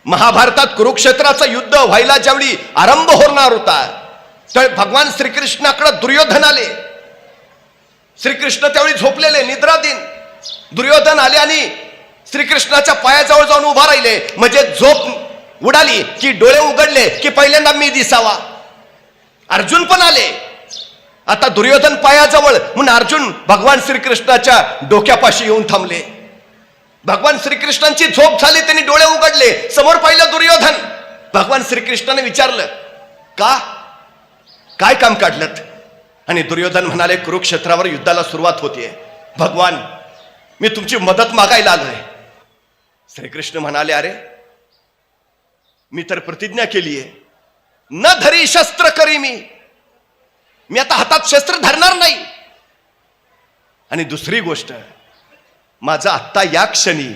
महाभारतात कुरुक्षेत्राचं युद्ध व्हायला ज्यावेळी आरंभ होणार होता तर भगवान श्रीकृष्णाकडे दुर्योधन आले. श्रीकृष्ण त्यावेळी झोपलेले, निद्राधीन. दुर्योधन आले आणि श्रीकृष्णाच्या पायाजवळ जाऊन उभा राहिले. म्हणजे झोप उडाली की डोळे उघडले की पहिल्यांदा मी दिसावा. अर्जुन पण आले. आता दुर्योधन पायाजवळ म्हणून अर्जुन भगवान श्रीकृष्णाच्या डोक्यापाशी येऊन थांबले. भगवान श्रीकृष्णांची झोप झाली, त्यांनी डोळे उघडले, समोर पाहिलं दुर्योधन. भगवान श्रीकृष्णाने विचारलं, का काय काम काढलं? आणि दुर्योधन म्हणाले, कुरुक्षेत्रावर युद्धाला सुरुवात होतीये, भगवान मी तुमची मदत मागायला आलोय. श्रीकृष्ण म्हणाले, अरे मी तर प्रतिज्ञा केलीये, न धरी शस्त्र करी मी आता हातात शस्त्र धरणार नाही. आणि दुसरी गोष्ट, माझं आत्ता या क्षणी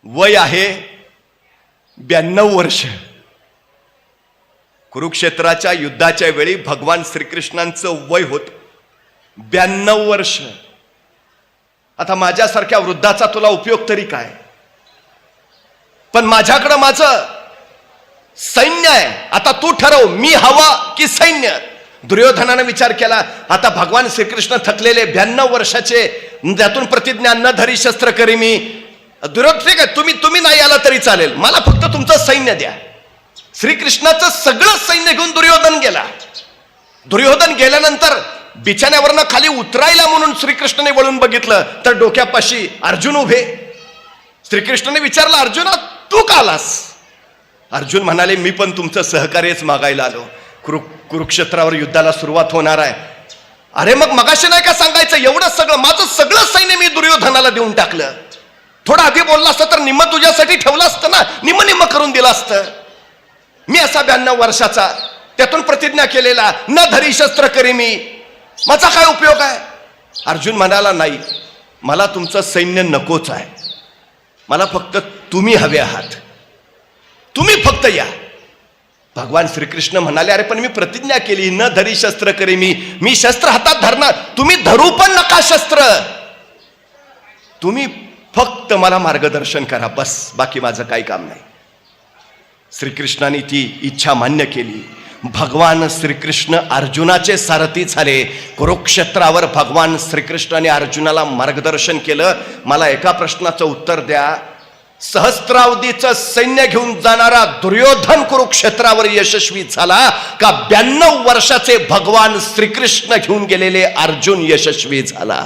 वय आहे 92 वर्ष. कुरुक्षेत्राच्या युद्धाच्या वेळी भगवान श्रीकृष्णांचं वय होत 92 वर्ष. आता माझ्यासारख्या वृद्धाचा तुला उपयोग तरी काय? पण माझ्याकडं माझं सैन्य आहे. आता तू ठरव, मी हवा की सैन्य? दुर्योधनाने विचार केला, आता भगवान श्रीकृष्ण थकलेले 92 वर्षाचे, त्यातून प्रतिज्ञा न धरी शस्त्र करी मी. दुर्योधन, ठीक आहे, तुम्ही नाही आला तरी चालेल, मला फक्त तुमचं सैन्य द्या. श्रीकृष्णाचं सगळं सैन्य घेऊन दुर्योधन गेला. दुर्योधन गेल्यानंतर बिछाण्यावरनं खाली उतरायला म्हणून श्रीकृष्णाने वळून बघितलं तर डोक्यापाशी अर्जुन उभे. श्रीकृष्णाने विचारलं, अर्जुना तू का आलास? अर्जुन म्हणाले, मी पण तुमचं सहकार्यच मागायला आलो. कुरुक्षेत्रावर युद्धाला सुरुवात होणार आहे. अरे मग मगाशी नाही का सांगायचं? एवढं सगळं, माझं सगळं सैन्य मी दुर्योधनाला देऊन टाकलं. थोडं आधी बोलला असतं तर निम्म तुझ्यासाठी ठेवलं असतं ना, निम्म करून दिलं असतं. मी असा 92 वर्षाचा, त्यातून प्रतिज्ञा केलेला, न धरी शस्त्र करी मी, माझा काय उपयोग आहे? अर्जुन म्हणाला, नाही, मला तुमचं सैन्य नकोच आहे, मला फक्त तुम्ही हवे आहात, तुम्ही फक्त या. भगवान श्रीकृष्ण म्हणाले, अरे पण मी प्रतिज्ञा केली, न धरी शस्त्र करी मी शस्त्र हातात धरणार, तुम्ही धरू पण नका शस्त्र, तुम्ही फक्त मला मार्गदर्शन करा, बस, बाकी माझं काही काम नाही. श्रीकृष्णाने ती इच्छा मान्य केली. भगवान श्रीकृष्ण अर्जुनाचे सारथी झाले. कुरुक्षेत्रावर भगवान श्रीकृष्णाने अर्जुनाला मार्गदर्शन केलं. मला एका प्रश्नाचं उत्तर द्या, सहस्त्रावधीचं सैन्य घेऊन जाणारा दुर्योधन कुरुक्षेत्रावर यशस्वी झाला का 92 वर्षाचे भगवान श्रीकृष्ण घेऊन गेलेले अर्जुन यशस्वी झाला?